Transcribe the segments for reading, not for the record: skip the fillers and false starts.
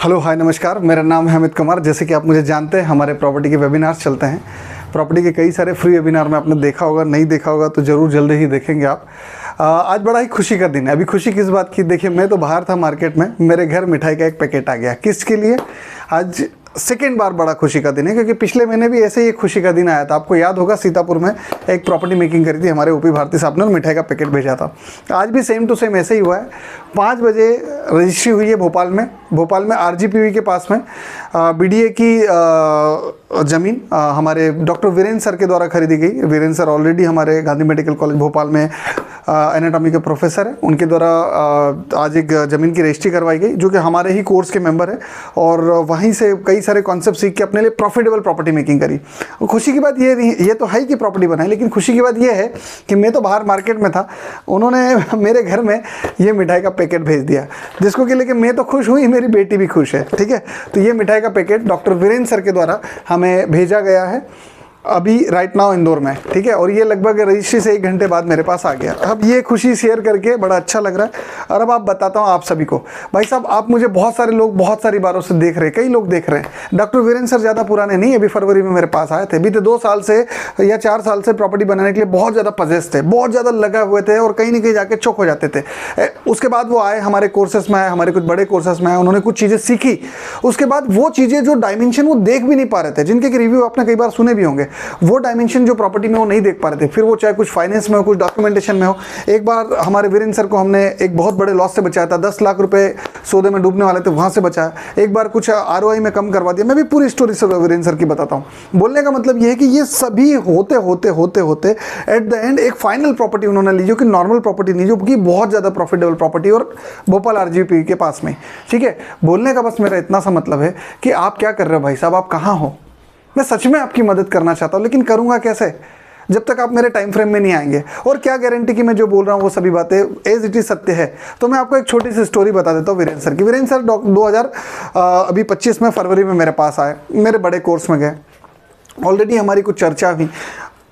Hello hi नमस्कार, मेरा नाम है अमित कुमार। जैसे कि आप मुझे जानते हैं, हमारे प्रॉपर्टी के वेबिनार्स चलते हैं। प्रॉपर्टी के कई सारे फ्री वेबिनार में आपने देखा होगा, नहीं देखा होगा तो ज़रूर जल्दी ही देखेंगे आप। आज बड़ा ही खुशी का दिन है। अभी खुशी किस बात की, देखिए मैं तो बाहर था मार्केट में, मेरे घर मिठाई का एक पैकेट आ गया। किसके लिए? आज सेकेंड बार बड़ा खुशी का दिन है, क्योंकि पिछले महीने भी ऐसे ही एक खुशी का दिन आया था। आपको याद होगा, सीतापुर में एक प्रॉपर्टी मेकिंग करी थी हमारे ओपी भारती साहब ने और मिठाई का पैकेट भेजा था। आज भी सेम टू सेम ऐसे ही हुआ है। 5 बजे रजिस्ट्री हुई है भोपाल में आरजीपीवी के पास में बीडीए की ज़मीन हमारे डॉक्टर वीरेंद्र सर के द्वारा खरीदी गई। वीरेंद्र सर ऑलरेडी हमारे गांधी मेडिकल कॉलेज भोपाल में एनाटॉमी के प्रोफेसर हैं। उनके द्वारा आज एक ज़मीन की रजिस्ट्री करवाई गई, जो कि हमारे ही कोर्स के मेंबर है, और वहीं से कई सारे कॉन्सेप्ट सीख के अपने लिए प्रॉफिटेबल प्रॉपर्टी मेकिंग करी। और खुशी की बात ये तो है ही कि प्रॉपर्टी बनाई, लेकिन खुशी की बात ये है कि मैं तो बाहर मार्केट में था, उन्होंने मेरे घर में ये मिठाई का पैकेट भेज दिया, जिसको कि लेके मैं तो खुश हुई, मेरी बेटी भी खुश है। ठीक है, तो ये मिठाई का पैकेट डॉक्टर वीरेंद्र सर के द्वारा हमें भेजा गया है अभी राइट नाउ इंदौर में। ठीक है, और ये लगभग रजिस्ट्री से 1 घंटे बाद मेरे पास आ गया। अब ये खुशी शेयर करके बड़ा अच्छा लग रहा है। और अब आप बताता हूँ आप सभी को, भाई साहब आप मुझे बहुत सारे लोग बहुत सारी बारों से देख रहे हैं, कई लोग देख रहे हैं। डॉक्टर वीरेंद्र सर ज़्यादा पुराने नहीं, अभी फरवरी में मेरे पास आए थे। बीते 2 साल से या 4 साल से प्रॉपर्टी बनाने के लिए बहुत ज़्यादा पजेस थे, बहुत ज़्यादा लगा हुए थे, और कहीं ना कहीं जाके चौक हो जाते थे। उसके बाद वो आए हमारे कोर्सेस में, आए हमारे कुछ बड़े कोर्सेस में आए, उन्होंने कुछ चीज़ें सीखी। उसके बाद वो चीज़ें जो डायमेंशन वो देख भी नहीं पा रहे थे, जिनके रिव्यू आपने कई बार सुने भी होंगे, वो डायमेंशन जो प्रॉपर्टी में वो नहीं देख पा रहे थे। फिर वो चाहे कुछ फाइनेंस में हो, कुछ डॉक्यूमेंटेशन में हो। एक बार हमारे वीरेंद्र सर को हमने एक बहुत बड़े लॉस से बचाया था, 10 लाख रुपए सौदे में डूबने वाले थे, वहां से बचाया। एक बार कुछ आरओआई में कम करवा दिया। मैं भी पूरी स्टोरी सर वीरेंद्र सर की बताता हूँ। बोलने का मतलब ये है कि ये सभी होते होते एट द एंड एक फाइनल प्रॉपर्टी उन्होंने ली, जो कि नॉर्मल प्रॉपर्टी नहीं, जो कि बहुत ज़्यादा प्रॉफिटेबल प्रॉपर्टी, और भोपाल आरजीपी के पास में। ठीक है, बोलने का बस मेरा इतना सा मतलब है कि आप क्या कर रहे हो भाई साहब, आप कहाँ हो? मैं सच में आपकी मदद करना चाहता हूँ, लेकिन करूँगा कैसे जब तक आप मेरे टाइम फ्रेम में नहीं आएंगे? और क्या गारंटी कि मैं जो बोल रहा हूँ वो सभी बातें एज इट इज सत्य है? तो मैं आपको एक छोटी सी स्टोरी बता देता हूँ वीरेंद्र सर की। वीरेंद्र सर 2025 में फरवरी में मेरे पास आए, मेरे बड़े कोर्स में गए। ऑलरेडी हमारी कुछ चर्चा हुई।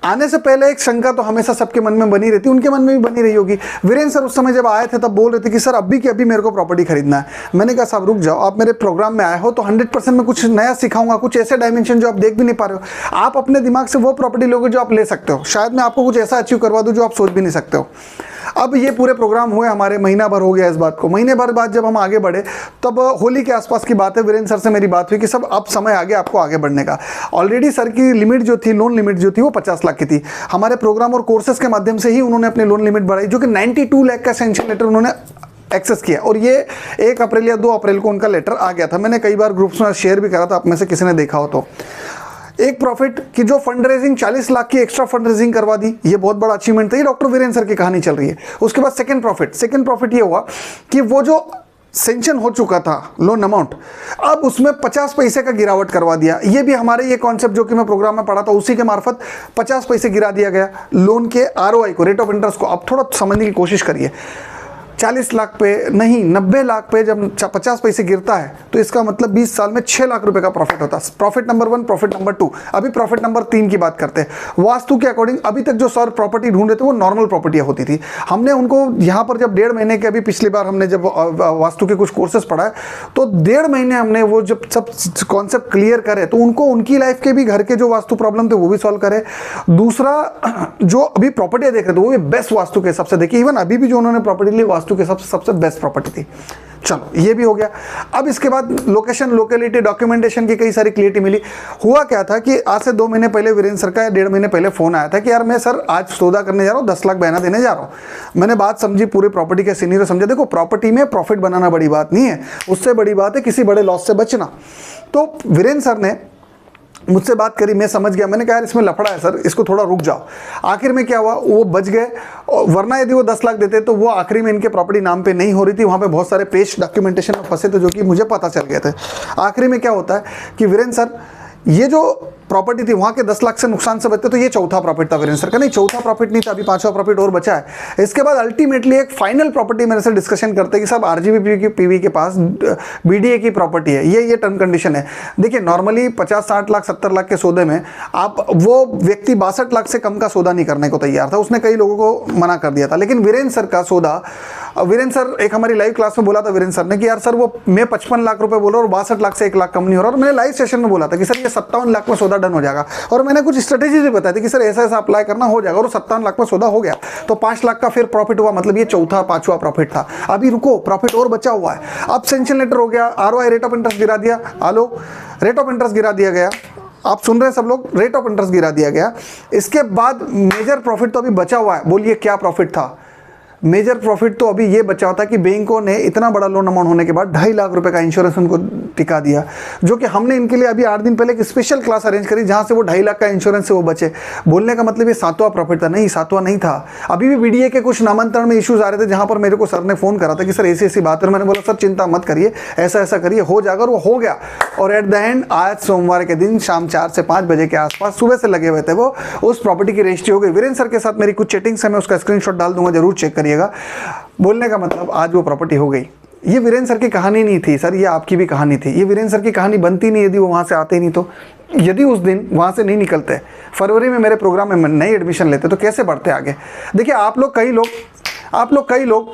आने से पहले एक शंका तो हमेशा सबके मन में बनी रहती, उनके मन में भी बनी रही होगी। वीरेंद्र सर उस समय जब आए थे तब बोल रहे थे कि सर अभी के अभी मेरे को प्रॉपर्टी खरीदना है। मैंने कहा साहब रुक जाओ, आप मेरे प्रोग्राम में आए हो तो 100% मैं कुछ नया सिखाऊंगा, कुछ ऐसे डायमेंशन जो आप देख भी नहीं पा रहे हो। आप अपने दिमाग से वो प्रॉपर्टी लोगे जो आप ले सकते हो। शायद मैं आपको कुछ ऐसा अचीव करवा दूँ जो आप सोच भी नहीं सकते हो। अब ये पूरे प्रोग्राम हुए हमारे, महीना भर हो गया इस बात को। महीने भर बाद जब हम आगे बढ़े, तब होली के आसपास की बात है, वीरेंद्र सर से मेरी बात हुई कि सब अब समय आ गया आपको आगे बढ़ने का। ऑलरेडी सर की लिमिट जो थी, लोन लिमिट जो थी, वो 50 लाख की थी। हमारे प्रोग्राम और कोर्सेज के माध्यम से ही उन्होंने अपनी लोन लिमिट बढ़ाई, जो कि 92 लाख का सैंक्शन लेटर उन्होंने एक्सेस किया। और ये 1 अप्रैल या 2 अप्रैल को उनका लेटर आ गया था। मैंने कई बार ग्रुप्स में शेयर भी करा था, आप में से किसी ने देखा हो तो। एक प्रॉफिट की जो फंड रेजिंग 40 लाख की एक्स्ट्रा फंड रेजिंग करवा दी, ये बहुत बड़ा अचीवमेंट था। ये डॉक्टर वीरेंद्र सर की कहानी चल रही है। उसके बाद सेकंड प्रॉफिट ये हुआ कि वो जो सेंक्शन हो चुका था लोन अमाउंट, अब उसमें 50 पैसे का गिरावट करवा दिया। ये भी हमारे ये कॉन्सेप्ट जो कि मैं प्रोग्राम में पढ़ा था, उसी के मार्फत 50 पैसे गिरा दिया गया लोन के आरओआई को, रेट ऑफ इंटरेस्ट को। अब थोड़ा समझने की कोशिश करिए, 40 लाख पे नहीं, 90 लाख पे जब 50 पैसे गिरता है तो इसका मतलब 20 साल में 6 लाख रुपए का प्रॉफिट होता है। Profit number 1, profit number 2। अभी प्रॉफिट नंबर 3 की बात करते हैं। वास्तु के अकॉर्डिंग अभी तक जो सर प्रॉपर्टी ढूंढ रहे थे वो नॉर्मल प्रॉपर्टियां होती थी। हमने उनको यहाँ पर जब 1.5 महीने के, अभी पिछली बार हमने जब वास्तु के कुछ कोर्सेज पढ़ाए तो 1.5 महीने हमने वो जब सब कॉन्सेप्ट क्लियर करे तो उनको उनकी लाइफ के भी, घर के जो वास्तु प्रॉब्लम थे वो भी सॉल्व करे। दूसरा, जो अभी प्रॉपर्टियां देख रहे थे वो भी बेस्ट वास्तु के हिसाब से देखी। इवन अभी भी जो उन्होंने प्रॉपर्टी ली वास्तु के सबसे बेस्ट प्रॉपर्टी थी। चलो ये भी हो गया। अब इसके बाद लोकेशन, लोकेलिटी, डॉक्यूमेंटेशन की कई सारी क्लियरिटी मिली। हुआ क्या था कि आज से 2 महीने पहले वीरेंद्र सर का 1.5 महीने पहले फोन आया था कि यार मैं सर आज सौदा करने जा रहा हूँ, 10 लाख बयाना देने जा रहा हूँ। मैंने बात समझी, पूरे प्रॉपर्टी के सीनियर समझा। देखो प्रॉपर्टी में प्रॉफिट बनाना बड़ी बात नहीं है, उससे बड़ी बात है किसी बड़े लॉस से बचना। तो वीरेंद्र सर ने मुझसे बात करी, मैं समझ गया। मैंने कहा यार इसमें लफड़ा है सर, इसको थोड़ा रुक जाओ। आखिर में क्या हुआ, वो बच गए, वरना यदि वो 10 लाख देते तो वो आखिरी में इनके प्रॉपर्टी नाम पे नहीं हो रही थी। वहाँ पे बहुत सारे पेश डॉक्यूमेंटेशन में फंसे थे, जो कि मुझे पता चल गए थे। आखिरी में क्या होता है कि वीरेंद्र सर ये जो प्रॉपर्टी थी वहाँ के 10 लाख से नुकसान से बचते तो ये चौथा प्रॉफिट था वीरेंद्र सर का। नहीं, चौथा प्रॉफिट नहीं था, अभी पांचवा प्रॉफिट और बचा है। इसके बाद अल्टीमेटली एक फाइनल प्रॉपर्टी मेरे से डिस्कशन करते हैं कि साहब आरजीबी पीवी के पास बीडीए की प्रॉपर्टी है, ये टर्म कंडीशन है। देखिए नॉर्मली 50, 60 लाख, 70 लाख के सौदे में आप वो व्यक्ति 62 लाख से कम का सौदा नहीं करने को तैयार था, उसने कई लोगों को मना कर दिया था। लेकिन वीरेंद्र सर का सौदा, वीरेंद्र सर एक हमारी लाइव क्लास में बोला था वीरेंद्र सर ने कि यार सर वो मैं 55 लाख रुपए बोल रहा हूँ और 62 लाख से 1 लाख कम नहीं हो रहा। और मैंने लाइव सेशन में बोला था कि सर ये 57 लाख में सौदा डन हो जाएगा, और मैंने कुछ स्ट्रेटेजी भी बताई थी कि सर ऐसा ऐसा अप्लाई करना हो जाएगा, और 57 लाख में सौदा हो गया तो 5 लाख का फिर प्रॉफिट हुआ। मतलब ये चौथा पांचवा प्रॉफिट था। अभी रुको, प्रॉफिट और बचा हुआ है। अब सैंक्शन लेटर हो गया, आरओआई रेट ऑफ इंटरेस्ट गिरा दिया, हेलो रेट ऑफ इंटरेस्ट गिरा दिया गया, आप सुन रहे हैं सब लोग, रेट ऑफ इंटरेस्ट गिरा दिया गया। इसके बाद मेजर प्रॉफिट तो अभी बचा हुआ है। बोलिए क्या प्रॉफिट था? मेजर प्रॉफिट तो अभी ये बचा होता कि बैंकों ने इतना बड़ा लोन अमाउंट होने के बाद 2.5 लाख रुपए का इंश्योरेंस उनको टिका दिया, जो कि हमने इनके लिए अभी 8 दिन पहले एक स्पेशल क्लास अरेंज करी जहां से वो 2.5 लाख का इंश्योरेंस से वो बचे। बोलने का मतलब ये 7वां प्रॉफिट था, नहीं 7वां नहीं था। अभी भी बीडीए के कुछ नामांतरण में इश्यूज आ रहे थे जहां पर मेरे को सर ने फोन करा था कि सर ऐसी ऐसी बात है। मैंने बोला सर चिंता मत करिए, ऐसा ऐसा करिए, हो जाएगा, और वो हो गया। और एट द एंड आज सोमवार के दिन शाम 4 से 5 बजे के आसपास सुबह से लगे हुए थे वो, उस प्रॉपर्टी की रजिस्ट्री हो गई। वीरेंद्र सर के साथ मेरी कुछ चैटिंग्स है, मैं उसका स्क्रीनशॉट डाल दूंगा, जरूर चेक करिएगा। बोलने का मतलब आज वो प्रॉपर्टी हो गई। ये वीरेंद्र सर की कहानी नहीं थी सर, ये आपकी भी कहानी थी। ये वीरेंद्र सर की कहानी बनती नहीं यदि वो वहाँ से आते ही नहीं तो। यदि उस दिन वहाँ से नहीं निकलते, फरवरी में मेरे प्रोग्राम में नई एडमिशन लेते तो कैसे बढ़ते आगे। देखिए आप लोग कई लोग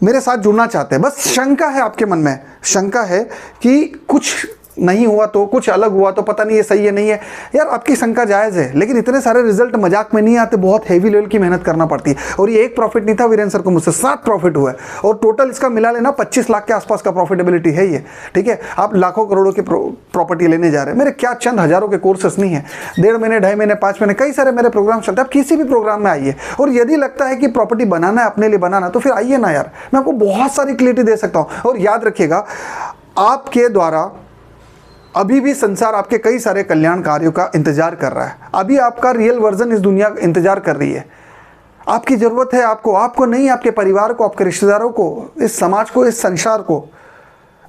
मेरे साथ जुड़ना चाहते हैं, बस शंका है आपके मन में, शंका है कि कुछ नहीं हुआ तो, कुछ अलग हुआ तो, पता नहीं ये सही है नहीं है। यार आपकी शंका जायज़ है, लेकिन इतने सारे रिजल्ट मजाक में नहीं आते, बहुत हैवी लेवल की मेहनत करना पड़ती है। और ये एक प्रॉफिट नहीं था वीरेंद्र सर को, मुझसे 7 प्रॉफिट हुआ है, और टोटल इसका मिला लेना 25 लाख के आसपास का प्रॉफिटेबिलिटी है ये। ठीक है, आप लाखों करोड़ों की प्रॉपर्टी लेने जा रहे हैं। मेरे क्या चंद हजारों के कोर्सेस नहीं है, 1.5 महीने, 2.5 महीने, 5 महीने, कई सारे मेरे प्रोग्राम चलते हैं। आप किसी भी प्रोग्राम में आइए, और यदि लगता है कि प्रॉपर्टी बनाना है, अपने लिए बनाना, तो फिर आइए ना यार, मैं आपको बहुत सारी क्लियरिटी दे सकता हूँ। और याद रखिएगा, आपके द्वारा अभी भी संसार आपके कई सारे कल्याण कार्यों का इंतजार कर रहा है। अभी आपका रियल वर्जन इस दुनिया इंतजार कर रही है। आपकी ज़रूरत है आपको नहीं, आपके परिवार को, आपके रिश्तेदारों को, इस समाज को, इस संसार को।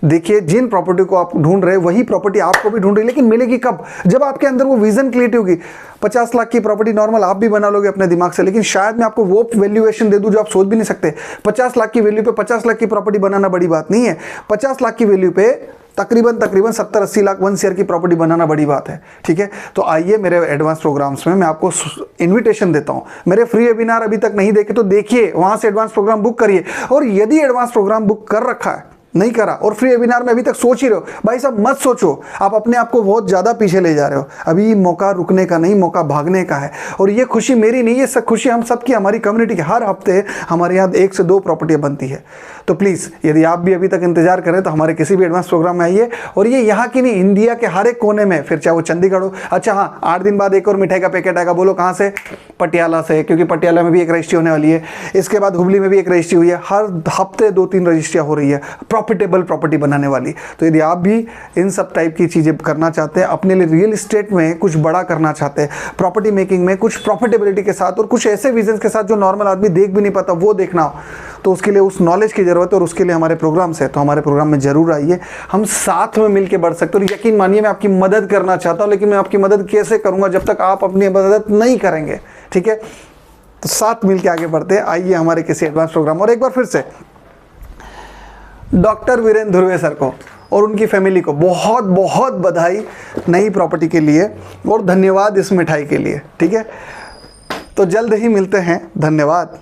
देखिए जिन प्रॉपर्टी को आप ढूंढ रहे हैं वही प्रॉपर्टी आपको भी ढूंढ रही है, लेकिन मिलेगी कब? जब आपके अंदर वो विजन क्रिएट होगी। 50 लाख की प्रॉपर्टी नॉर्मल आप भी बना लोगे अपने दिमाग से, लेकिन शायद मैं आपको वो वैल्यूएशन दे दूं जो आप सोच भी नहीं सकते। 50 लाख की वैल्यू पे 50 लाख की प्रॉपर्टी बनाना बड़ी बात नहीं है। 50 लाख की वैल्यू पे तकरीबन 70-80 लाख 1 शेयर की प्रॉपर्टी बनाना बड़ी बात है। ठीक है, तो आइए मेरे एडवांस प्रोग्राम्स में मैं आपको इनविटेशन देता हूं। मेरे फ्री वेबिनार अभी तक नहीं देखे तो देखिए, वहां से एडवांस प्रोग्राम बुक करिए। और यदि एडवांस प्रोग्राम बुक कर रखा है, नहीं करा, और फ्री वेबिनार में अभी तक सोच ही रहे हो, भाई साहब मत सोचो, आप अपने आप को बहुत ज़्यादा पीछे ले जा रहे हो। अभी मौका रुकने का नहीं, मौका भागने का है। और ये खुशी मेरी नहीं है, सब खुशी हम सबकी, हमारी कम्युनिटी की। हर हफ्ते हमारे यहाँ 1 से 2 प्रॉपर्टियाँ बनती है। तो प्लीज़ यदि आप भी अभी तक इंतजार करें तो हमारे किसी भी एडवांस प्रोग्राम में आइए। और ये यहाँ की नहीं, इंडिया के हर एक कोने में, फिर चाहे वो चंडीगढ़ हो। अच्छा हाँ, 8 दिन बाद एक और मिठाई का पैकेट आएगा। बोलो कहाँ से? पटियाला से, क्योंकि पटियाला में भी एक रजिस्ट्री होने वाली है। इसके बाद हुबली में भी एक रजिस्ट्री हुई है। हर हफ्ते 2-3 रजिस्ट्रियाँ हो रही है प्रॉफिटेबल प्रॉपर्टी बनाने वाली। तो यदि आप भी इन सब टाइप की चीज़ें करना चाहते हैं, अपने लिए रियल इस्टेट में कुछ बड़ा करना चाहते हैं, प्रॉपर्टी मेकिंग में कुछ प्रॉफिटेबिलिटी के साथ और कुछ ऐसे विजन के साथ जो नॉर्मल आदमी देख भी नहीं पाता, वो देखना हो, तो उसके लिए उस नॉलेज की ज़रूरत है और उसके लिए हमारे प्रोग्राम्स है। तो हमारे प्रोग्राम में ज़रूर आइए, हम साथ में मिलकर बढ़ सकते हैं। और यकीन मानिए मैं आपकी मदद करना चाहता हूँ, लेकिन मैं आपकी मदद कैसे करूँगा जब तक आप अपनी मदद नहीं करेंगे। ठीक है, तो साथ मिलकर आगे बढ़ते हैं। आइए हमारे किसी एडवांस प्रोग्राम। और एक बार फिर से डॉक्टर वीरेंद्र धुर्वे सर को और उनकी फैमिली को बहुत बहुत बधाई नई प्रॉपर्टी के लिए, और धन्यवाद इस मिठाई के लिए। ठीक है, तो जल्द ही मिलते हैं। धन्यवाद।